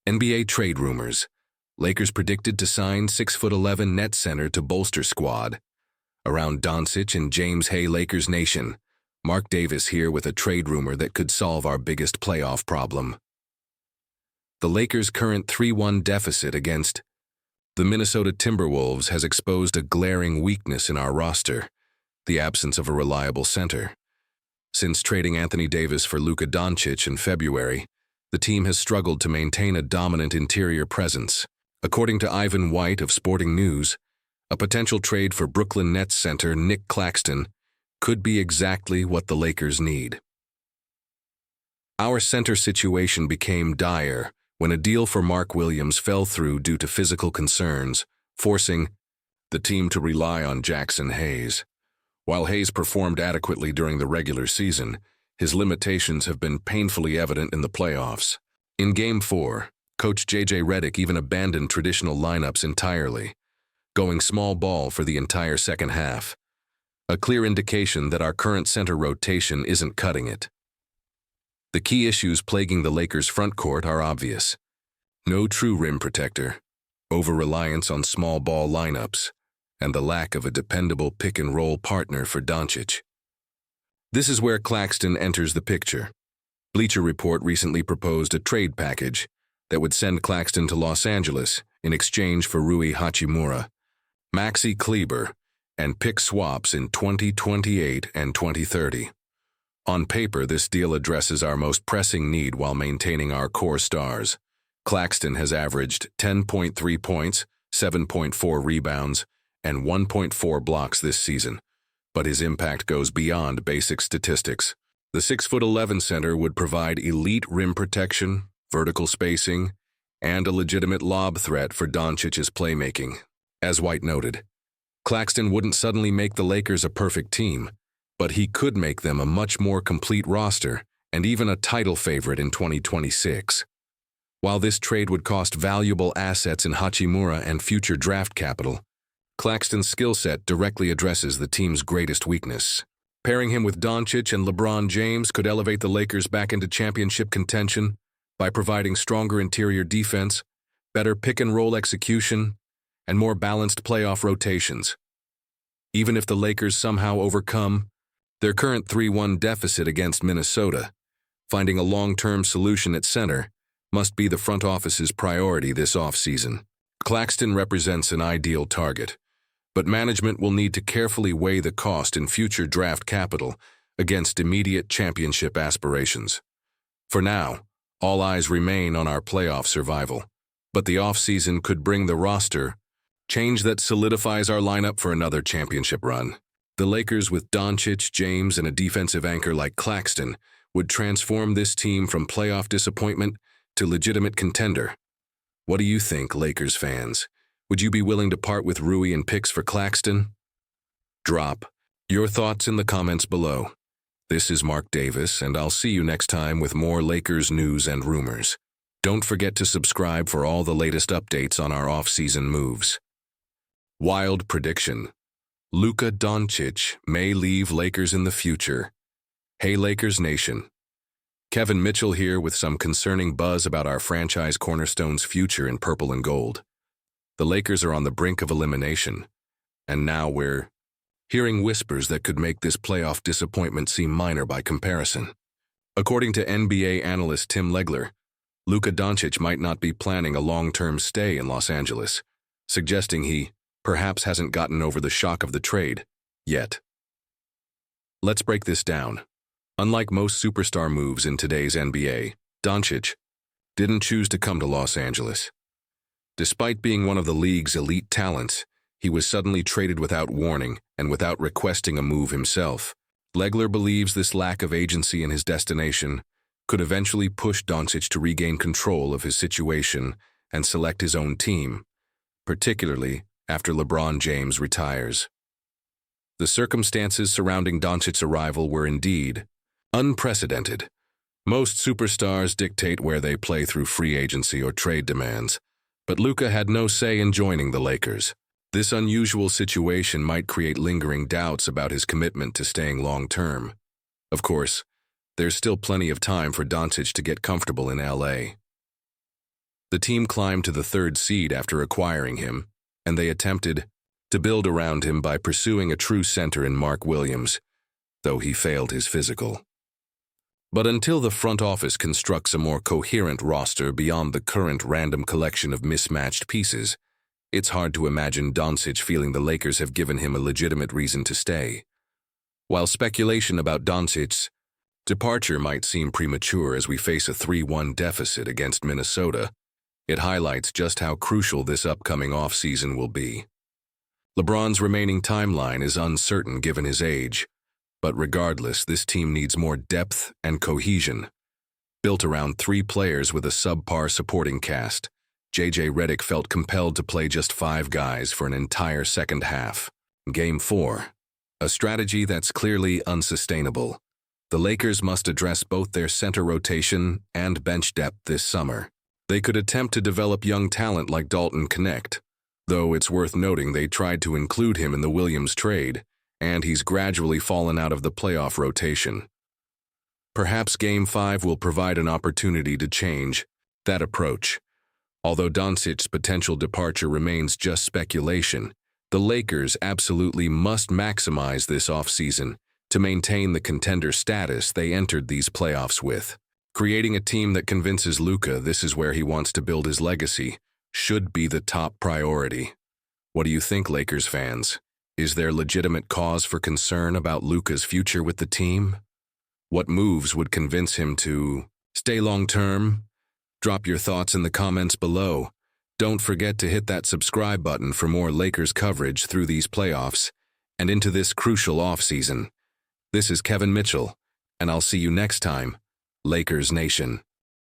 NBA trade rumors. Lakers predicted to sign 6'11" net center to bolster squad. Around Doncic and James Hay Lakers Nation. Mark Davis here with a trade rumor that could solve our biggest playoff problem. The Lakers' current 3-1 deficit against the Minnesota Timberwolves has exposed a glaring weakness in our roster, the absence of a reliable center. Since trading Anthony Davis for Luka Doncic in February, the team has struggled to maintain a dominant interior presence. According to Ivan White of Sporting News, a potential trade for Brooklyn Nets center Nic Claxton could be exactly what the Lakers need. Our center situation became dire when a deal for Mark Williams fell through due to physical concerns, forcing the team to rely on Jackson Hayes. While Hayes performed adequately during the regular season, his limitations have been painfully evident in the playoffs. In Game 4, Coach J.J. Redick even abandoned traditional lineups entirely, going small ball for the entire second half, a clear indication that our current center rotation isn't cutting it. The key issues plaguing the Lakers' front court are obvious. No true rim protector, over-reliance on small ball lineups, and the lack of a dependable pick-and-roll partner for Doncic. This is where Claxton enters the picture. Bleacher Report recently proposed a trade package that would send Claxton to Los Angeles in exchange for Rui Hachimura, Maxi Kleber, and pick swaps in 2028 and 2030. On paper, this deal addresses our most pressing need while maintaining our core stars. Claxton has averaged 10.3 points, 7.4 rebounds, and 1.4 blocks this season, but his impact goes beyond basic statistics. The 6'11" center would provide elite rim protection, vertical spacing, and a legitimate lob threat for Doncic's playmaking. As White noted, Claxton wouldn't suddenly make the Lakers a perfect team, but he could make them a much more complete roster and even a title favorite in 2026. While this trade would cost valuable assets in Hachimura and future draft capital, Claxton's skill set directly addresses the team's greatest weakness. Pairing him with Doncic and LeBron James could elevate the Lakers back into championship contention by providing stronger interior defense, better pick-and-roll execution, and more balanced playoff rotations. Even if the Lakers somehow overcome their current 3-1 deficit against Minnesota, finding a long-term solution at center must be the front office's priority this offseason. Claxton represents an ideal target, but management will need to carefully weigh the cost in future draft capital against immediate championship aspirations. For now, all eyes remain on our playoff survival, but the offseason could bring the roster change that solidifies our lineup for another championship run. The Lakers with Doncic, James, and a defensive anchor like Claxton would transform this team from playoff disappointment to legitimate contender. What do you think, Lakers fans? Would you be willing to part with Rui and picks for Claxton? Drop your thoughts in the comments below. This is Mark Davis, and I'll see you next time with more Lakers news and rumors. Don't forget to subscribe for all the latest updates on our off-season moves. Wild prediction. Luka Doncic may leave Lakers in the future. Hey Lakers Nation. Kevin Mitchell here with some concerning buzz about our franchise cornerstone's future in purple and gold. The Lakers are on the brink of elimination, and now we're hearing whispers that could make this playoff disappointment seem minor by comparison. According to NBA analyst Tim Legler, Luka Doncic might not be planning a long-term stay in Los Angeles, suggesting he perhaps hasn't gotten over the shock of the trade yet. Let's break this down. Unlike most superstar moves in today's NBA, Doncic didn't choose to come to Los Angeles. Despite being one of the league's elite talents, he was suddenly traded without warning and without requesting a move himself. Legler believes this lack of agency in his destination could eventually push Doncic to regain control of his situation and select his own team, particularly after LeBron James retires. The circumstances surrounding Doncic's arrival were indeed unprecedented. Most superstars dictate where they play through free agency or trade demands, but Luka had no say in joining the Lakers. This unusual situation might create lingering doubts about his commitment to staying long-term. Of course, there's still plenty of time for Doncic to get comfortable in LA. The team climbed to the third seed after acquiring him, and they attempted to build around him by pursuing a true center in Mark Williams, though he failed his physical. But until the front office constructs a more coherent roster beyond the current random collection of mismatched pieces, it's hard to imagine Doncic feeling the Lakers have given him a legitimate reason to stay. While speculation about Doncic's departure might seem premature as we face a 3-1 deficit against Minnesota, it highlights just how crucial this upcoming offseason will be. LeBron's remaining timeline is uncertain given his age, but regardless, this team needs more depth and cohesion. Built around 3 players with a subpar supporting cast, J.J. Redick felt compelled to play just 5 guys for an entire second half. Game 4. A strategy that's clearly unsustainable. The Lakers must address both their center rotation and bench depth this summer. They could attempt to develop young talent like Dalton Knecht, though it's worth noting they tried to include him in the Williams trade, and he's gradually fallen out of the playoff rotation. Perhaps Game 5 will provide an opportunity to change that approach. Although Doncic's potential departure remains just speculation, the Lakers absolutely must maximize this offseason to maintain the contender status they entered these playoffs with. Creating a team that convinces Luka this is where he wants to build his legacy should be the top priority. What do you think, Lakers fans? Is there legitimate cause for concern about Luka's future with the team? What moves would convince him to stay long-term? Drop your thoughts in the comments below. Don't forget to hit that subscribe button for more Lakers coverage through these playoffs and into this crucial offseason. This is Kevin Mitchell, and I'll see you next time, Lakers Nation.